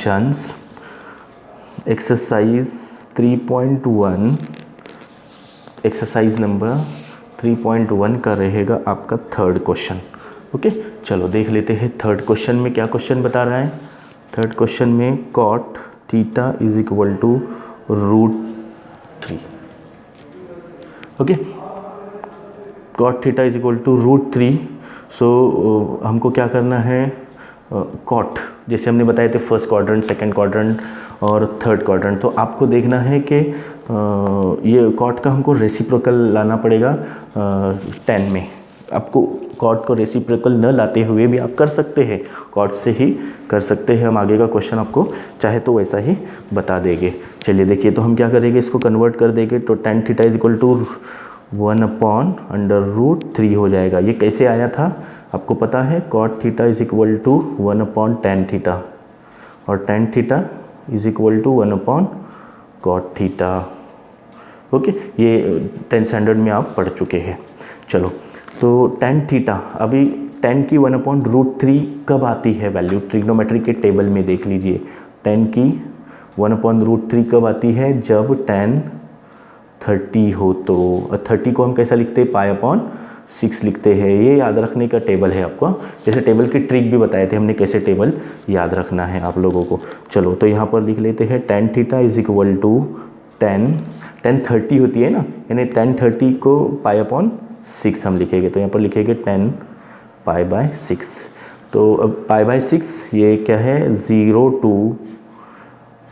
Functions exercise 3.1 exercise number 3.1 का रहेगा आपका थर्ड क्वेश्चन। ओके, चलो देख लेते हैं थर्ड क्वेश्चन में क्या क्वेश्चन बता रहा है। थर्ड क्वेश्चन में cot theta is equal to √3। Okay, cot theta is equal to √3। So हमको क्या करना है, कॉट जैसे हमने बताए थे फर्स्ट क्वाड्रेंट, सेकंड क्वाड्रेंट और थर्ड क्वाड्रेंट, तो आपको देखना है कि ये कॉट का हमको रेसिप्रोकल लाना पड़ेगा 10 में। आपको कॉट को रेसिप्रोकल न लाते हुए भी आप कर सकते हैं, कॉट से ही कर सकते हैं। हम आगे का क्वेश्चन आपको चाहे तो वैसा ही बता देंगे। चलिए देखिए, तो हम क्या करेंगे, इसको कन्वर्ट कर देंगे तो tan theta is equal to 1/√3 हो जाएगा। ये कैसे आया था आपको पता है, cot theta is equal to 1/tan theta और tan theta is equal to 1/cot theta. Okay, ये 10th स्टैंडर्ड में आप पढ़ चुके हैं। चलो, तो tan थीटा, अभी tan की 1/√3 कब आती है वैल्यू, ट्रिग्नोमेट्री के टेबल में देख लीजिए। tan की 1/√3 कब आती है, जब tan 30 हो। तो 30 को हम कैसा लिखते हैं, π/6 लिखते हैं। ये याद रखने का टेबल है आपको, जैसे टेबल की ट्रिक भी बताए थे हमने कैसे टेबल याद रखना है आप लोगों को। चलो, तो यहाँ पर लिख लेते हैं tan theta is equal to tan 30 होती है ना, यानी tan 30 को π/6 हम लिखेंगे। तो यहाँ पर लिखेंगे tan π/6। तो अब π/6 ये क्या है, 0 to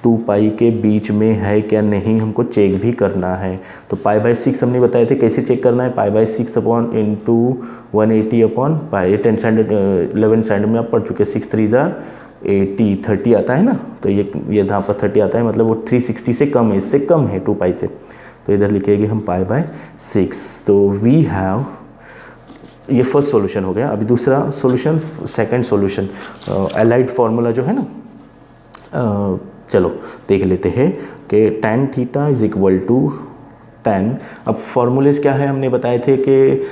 2π के बीच में है क्या नहीं, हमको चेक भी करना है। तो π/6 हमने बताए थे कैसे चेक करना है, π/6 upon into 180 upon pi. 10 standard 11 standard में आप पढ़ चुके। 6 3 80, 30 आता है ना, तो ये यहाँ पर 30 आता है, मतलब वो 360 से कम है, इससे कम है 2π से। तो इधर लिखेंगे हम π/6। तो वी हैव, ये फर्स्ट सॉल्यूशन हो गया। अभी दूसरा solution, second solution, allied formula जो है ना, चलो देख लेते हैं कि tan theta is equal to tan। अब फॉर्मूलेस क्या है, हमने बताए थे कि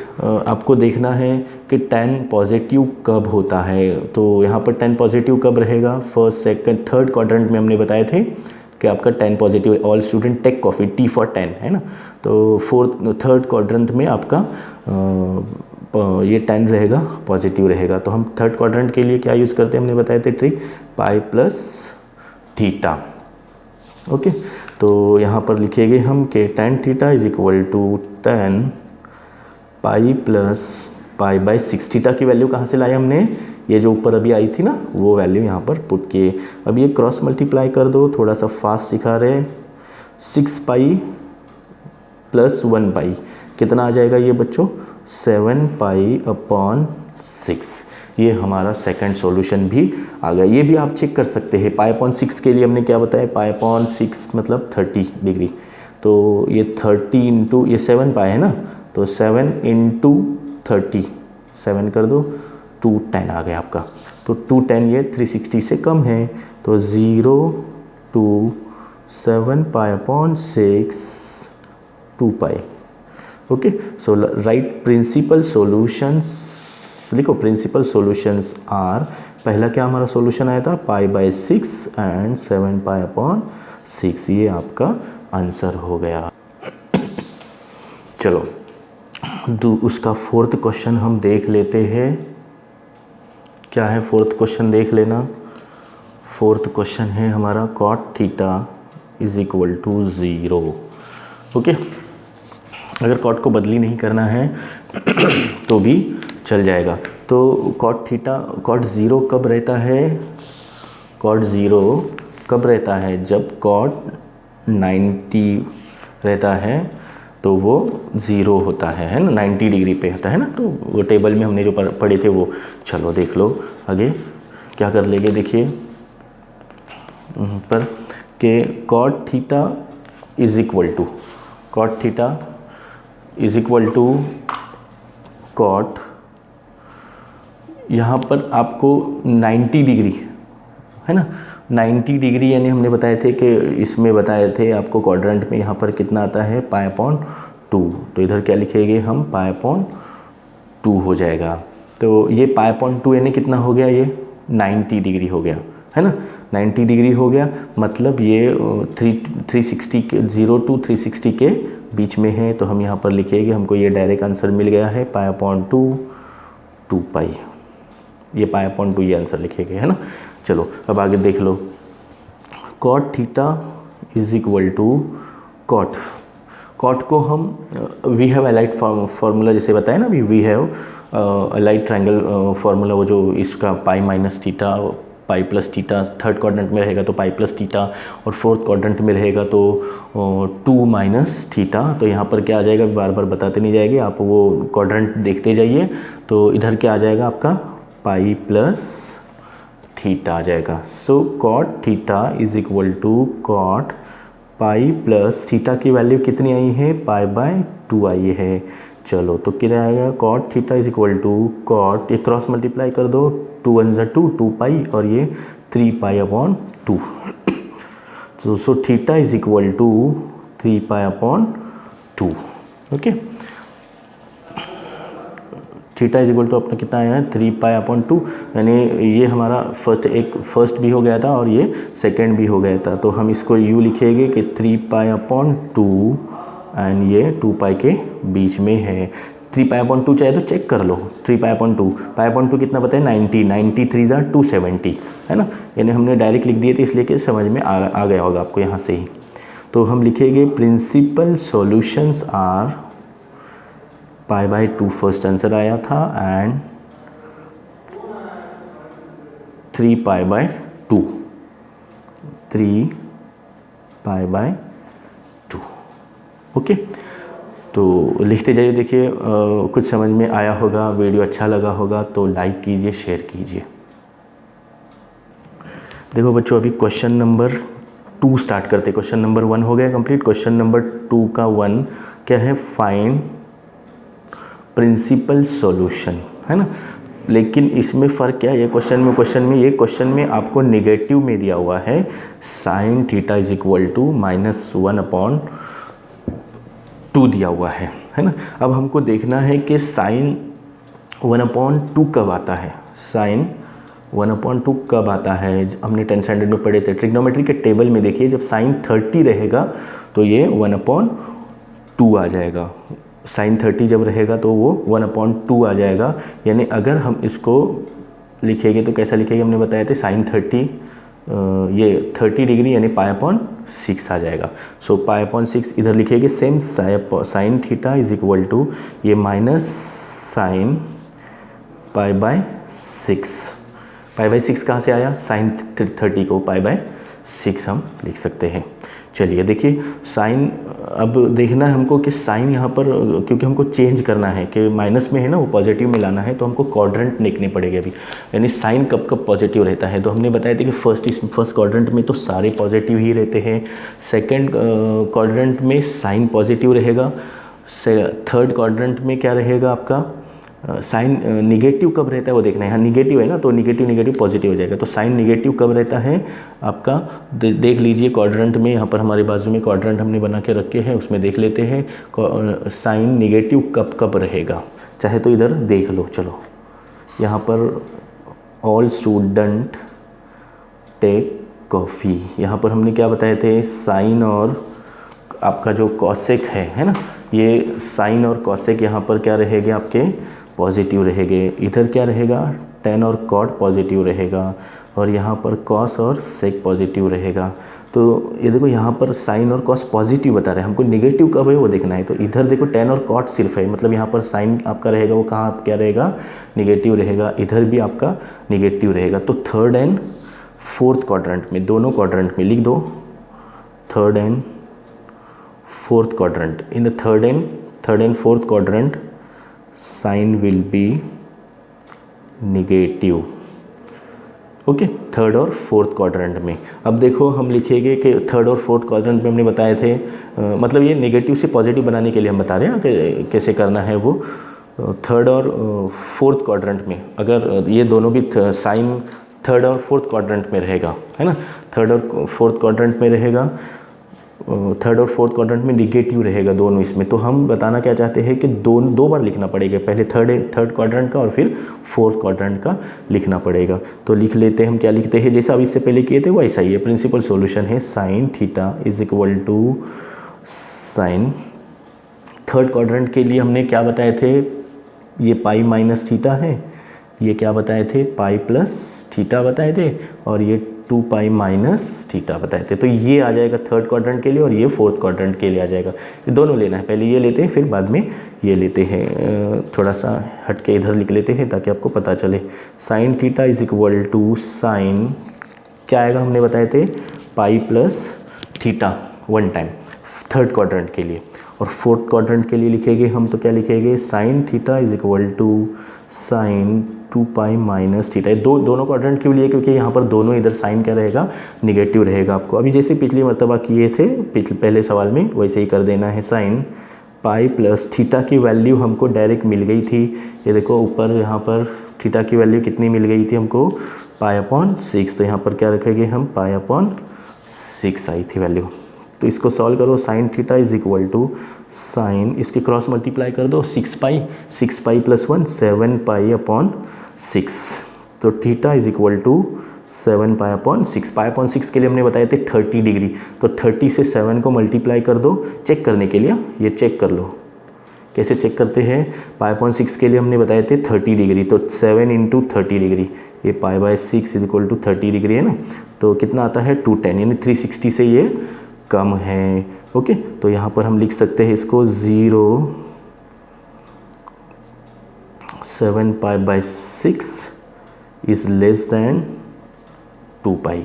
आपको देखना है कि tan पॉजिटिव कब होता है। तो यहाँ पर tan पॉजिटिव कब रहेगा, फर्स्ट सेकंड थर्ड क्वाड्रेंट में हमने बताए थे कि आपका tan positive, all student take coffee, T for tan है ना। तो थर्ड क्वाड्रेंट में आपका ये tan रहेगा, पॉजिटिव रहेगा। तो हम थर्ड क्वाड्रेंट के लिए क्या यूज़ करते हैं, हमने बताए थे ट्रिक π+θ। ओके, तो यहाँ पर लिखेंगे हम कि tan theta is equal to tan π+π/6। Theta की वैल्यू कहाँ से लाए हमने, ये जो ऊपर अभी आई थी ना, वो वैल्यू यहाँ पर पुट किए। अब ये क्रॉस मल्टीप्लाई कर दो, थोड़ा सा फास्ट सिखा रहे। 6π + 1π कितना आ जाएगा ये बच्चों, 7π/6। ये हमारा सेकंड सॉल्यूशन भी आ गया। ये भी आप चेक कर सकते हैं। π/6 के लिए हमने क्या बताया, π/6 मतलब 30 डिग्री। तो ये 30 इंटू, ये 7π है ना, तो 7 इंटू 30, 7 कर दो, 2tan आ गया आपका। तो 2tan ये 360 से कम है, तो 0 to 7π/6 2π। Okay, so right principal solutions, लिखो प्रिंसिपल सॉल्यूशंस आर, पहला क्या हमारा सॉल्यूशन आया था, π/6 एंड 7π/6। ये आपका आंसर हो गया। चलो, उसका फोर्थ क्वेश्चन हम देख लेते हैं। क्या है फोर्थ क्वेश्चन, देख लेना। फोर्थ क्वेश्चन है हमारा cot theta is equal to 0। Okay, अगर कॉट को बदली नहीं करना है तो भी चल जाएगा। तो cot थीटा, cot 0 कब रहता है, cot 0 कब रहता है, जब cot 90 रहता है तो वो 0 होता है ना, 90 डिग्री पे होता है ना। तो वो टेबल में हमने जो पढ़े थे वो। चलो देख लो आगे क्या कर लेंगे, देखिए पर के cot theta is equal to, cot theta is equal to cot, यहाँ पर आपको 90 डिग्री है ना, 90 डिग्री यानी हमने बताए थे कि इसमें बताए थे आपको क्वाड्रेंट में यहाँ पर कितना आता है, π/2। तो इधर क्या लिखेंगे हम, π/2 हो जाएगा। तो ये π/2 यानी कितना हो गया, ये 90 डिग्री हो गया है ना, 90 डिग्री हो गया, मतलब ये 360 के 0 to 360 के बीच में है। तो हम यहाँ पर लिखेंगे, हमको ये डायरेक्ट आंसर मिल गया है π/2 2 पाई, ये π/2 ये आंसर लिखेंगे, है ना। चलो अब आगे देख लो, cot theta is equal to cot को हम वी हैव अलाइट फार्मूला जैसे बताया ना, we have allied triangle formula, वो जो इसका pi minus theta pi plus theta, third quadrant में रहेगा तो पाई प्लस थीटा, और फोर्थ क्वाड्रेंट में रहेगा तो 2 माइनस थीटा। तो यहाँ पर क्या आ जाएगा, बार बार बताते नहीं जाएंगे, आप वो क्वाड्रेंट देखते जाइए। तो इधर क्या आ जाएगा आपका पाई प्लस थीटा आ जाएगा। So cot theta is equal to cot pi plus theta की वैल्यू कितनी आई है, π/2 आई है। चलो तो क्या आएगा, cot theta is equal to cot, ये क्रॉस मल्टीप्लाई कर दो, 2 1 ज़ा 2 2 पाई, और ये 3 π/2। So theta is equal to 3 π/2। Okay, theta is equal to अपना कितना आया है, 3 π/2, यानी ये हमारा फर्स्ट भी हो गया था और ये सेकंड भी हो गया था। तो हम इसको यू लिखेंगे कि 3 π/2 एंड ये 2 पाई के बीच में है। 3 π/2 चाहे तो चेक कर लो, 3 π/2 कितना पता है, 90 3 ज़ा 270, है ना। यानी हमने डायरेक्ट लिख दिए थे इसलिए कि समझ में आ गया होगा आपको यहाँ से ही। तो हम लिखेंगे principal solutions are π/2 first answer आया था, एंड 3 π/2 ओके। तो लिखते जाइए, देखिए कुछ समझ में आया होगा, वीडियो अच्छा लगा होगा तो लाइक कीजिए, शेयर कीजिए। देखो बच्चों, अभी क्वेश्चन नंबर 2 स्टार्ट करते। क्वेश्चन नंबर 1 हो गया कंप्लीट। क्वेश्चन नंबर 2 का 1 क्या है, फाइंड प्रिंसिपल सॉल्यूशन, है ना। लेकिन इसमें फ़र्क क्या है, ये क्वेश्चन में आपको नेगेटिव में दिया हुआ है, sine theta is equal to -1/2 दिया हुआ है ना। अब हमको देखना है कि साइन 1/2 कब आता है, साइन 1/2 कब आता है। हमने 10th स्टैंडर्ड में पढ़े थे, ट्रिग्नोमेट्री के टेबल में देखिए, जब साइन 30 रहेगा तो ये 1/2 आ जाएगा। साइन 30 जब रहेगा तो वो 1/2 आ जाएगा। यानी अगर हम इसको लिखेंगे तो कैसा लिखेंगे, हमने बताया था साइन 30 ये 30 डिग्री यानी π/6 आ जाएगा। सो π/6 इधर लिखेंगे, same sine theta is equal to ये माइनस साइन π/6 कहाँ से आया, साइन 30 को π/6 हम लिख सकते हैं। चलिए देखिए साइन, अब देखना है हमको कि साइन यहाँ पर, क्योंकि हमको चेंज करना है कि माइनस में है ना, वो पॉजिटिव में लाना है, तो हमको क्वाड्रेंट देखने पड़ेगा अभी, यानी साइन कब कब पॉजिटिव रहता है। तो हमने बताया था कि फर्स्ट क्वाड्रेंट में तो सारे पॉजिटिव ही रहते हैं, सेकंड क्वाड्रेंट में साइन पॉजिटिव रहेगा, थर्ड क्वाड्रेंट में क्या रहेगा आपका, साइन निगेटिव कब रहता है वो देखना है। यहाँ निगेटिव है ना, तो निगेटिव पॉजिटिव हो जाएगा। तो साइन निगेटिव कब रहता है आपका, देख लीजिए क्वाड्रेंट में, यहाँ पर हमारे बाजू में क्वाड्रेंट हमने बना के रखे हैं, उसमें देख लेते हैं साइन निगेटिव कब रहेगा, चाहे तो इधर देख लो। चलो यहाँ पर ऑल स्टूडेंट टेक कॉफ़ी, यहाँ पर हमने क्या बताए थे, साइन और आपका जो कॉसेक है ना, ये साइन और कॉसेक यहाँ पर क्या रहेगा आपके पॉजिटिव रहेंगे। इधर क्या रहेगा, टेन और कॉट पॉजिटिव रहेगा, और यहाँ पर कॉस और सेक पॉजिटिव रहेगा। तो ये देखो यहाँ पर साइन और कॉस पॉजिटिव बता रहे हैं, हमको नेगेटिव कब है वो देखना है। तो इधर देखो टेन और कॉट सिर्फ है, मतलब यहाँ पर साइन आपका रहेगा वो कहाँ क्या रहेगा, निगेटिव रहेगा, इधर भी आपका निगेटिव रहेगा। तो थर्ड एंड फोर्थ क्वाड्रेंट में, दोनों क्वाड्रेंट में लिख दो, third and fourth quadrant, in the third and fourth quadrant sine will be negative. Okay, third और फोर्थ क्वाड्रेंट में। अब देखो हम लिखेंगे कि थर्ड और फोर्थ क्वाड्रेंट में हमने बताए थे, मतलब ये नेगेटिव से पॉजिटिव बनाने के लिए हम बता रहे हैं कि कैसे करना है वो। थर्ड और फोर्थ क्वाड्रेंट में अगर ये दोनों भी साइन थर्ड और फोर्थ क्वाड्रेंट में रहेगा, है ना, थर्ड और फोर्थ क्वाड्रेंट में रहेगा, थर्ड और फोर्थ क्वाड्रेंट में निगेटिव रहेगा दोनों इसमें, तो हम बताना क्या चाहते हैं कि दो बार लिखना पड़ेगा, पहले थर्ड क्वाड्रेंट का और फिर फोर्थ क्वाड्रेंट का लिखना पड़ेगा। तो लिख लेते हैं, हम क्या लिखते हैं, जैसा अब इससे पहले किए थे वैसा ही है। प्रिंसिपल सॉल्यूशन है sine theta is equal to sine, third quadrant के लिए हमने क्या बताए थे, ये पाई माइनस थीटा है, ये क्या बताए थे, पाई प्लस थीटा बताए थे, और ये 2 पाई माइनस थीटा बताए थे। तो ये आ जाएगा थर्ड क्वाड्रेंट के लिए और ये फोर्थ क्वाड्रेंट के लिए आ जाएगा। ये दोनों लेना है, पहले ये लेते हैं फिर बाद में ये लेते हैं। थोड़ा सा हट के इधर लिख लेते हैं ताकि आपको पता चले। Sine theta is equal to sine क्या आएगा, हमने बताए थे pi plus theta 1 time third quadrant के लिए, और फोर्थ क्वाड्रेंट के लिए लिखेंगे हम तो क्या लिखेंगे, sine theta is equal to sine 2 pi minus theta. दोनों क्वाड्रेंट क्यों लिए, क्योंकि यहाँ पर दोनों इधर साइन क्या रहेगा, निगेटिव रहेगा। आपको अभी जैसे पिछली मर्तबा किए थे पहले सवाल में वैसे ही कर देना है। साइन पाई प्लस थीटा की वैल्यू हमको डायरेक्ट मिल गई थी, ये देखो ऊपर यहाँ पर थीटा की वैल्यू कितनी मिल गई थी हमको, पाई अपॉन 6। तो यहाँ पर क्या रखेंगे हम, पाई अपॉन 6 आई थी वैल्यू। तो इसको सॉल्व करो, sine theta is equal to sine, इसके क्रॉस मल्टीप्लाई कर दो, 6 पाई प्लस 1 7 पाई अपॉन 6। तो theta is equal to 7 pi upon 6। Pi upon 6 के लिए हमने बताए थे 30 डिग्री, तो 30 से 7 को मल्टीप्लाई कर दो चेक करने के लिए। ये चेक कर लो कैसे चेक करते हैं, पाई अपॉन 6 के लिए हमने बताए थे 30 डिग्री, तो 7 इंटू 30 डिग्री, ये pi by 6 is equal to 30 degree है ना, तो कितना आता है 210, यानी 360 से ये कम है। ओके, तो यहाँ पर हम लिख सकते हैं इसको 7 पाई बाय 6 इज़ लेस दैन 2 पाई।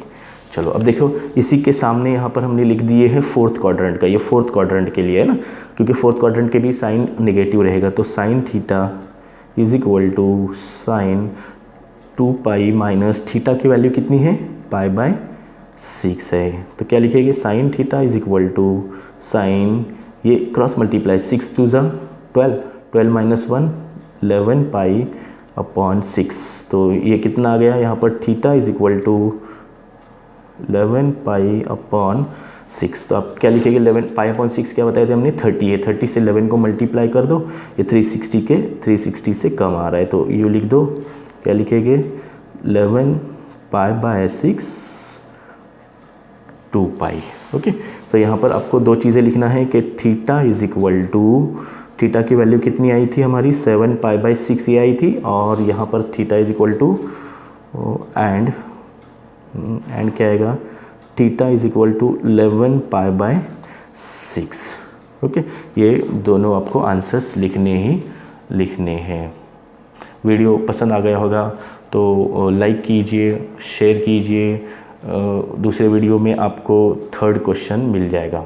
चलो अब देखो इसी के सामने यहाँ पर हमने लिख दिए हैं फोर्थ क्वाड्रेंट का, ये फोर्थ क्वाड्रेंट के लिए है ना, क्योंकि फोर्थ क्वाड्रेंट के भी साइन निगेटिव रहेगा। तो sine theta is equal to sine 2 pi minus theta की वैल्यू कितनी है, पाई बाय 6 है। तो क्या लिखेंगे, sine theta is equal to sine, ये क्रॉस मल्टीप्लाई 6 2 ज़ा 12, 12 माइनस 1 11 पाई अपॉन 6। तो ये कितना आ गया यहाँ पर, theta is equal to 11 pi upon 6। तो आप क्या लिखेंगे, 11 पाई अपॉन 6 क्या बताए थे हमने, 30 है, 30 से 11 को मल्टीप्लाई कर दो, ये 360 से कम आ रहा है, तो यू लिख दो, क्या लिखेंगे 11 पाई बाय 6 2 पाई। ओके, तो यहाँ पर आपको दो चीज़ें लिखना है कि theta is equal to, theta की वैल्यू कितनी आई थी हमारी 7 पाई बाय 6 ये आई थी, और यहाँ पर theta is equal to and क्या आएगा, theta is equal to 11 pi by 6। Okay, ये दोनों आपको आंसर्स लिखने हैं। वीडियो पसंद आ गया होगा तो लाइक कीजिए, शेयर कीजिए। दूसरे वीडियो में आपको थर्ड क्वेश्चन मिल जाएगा।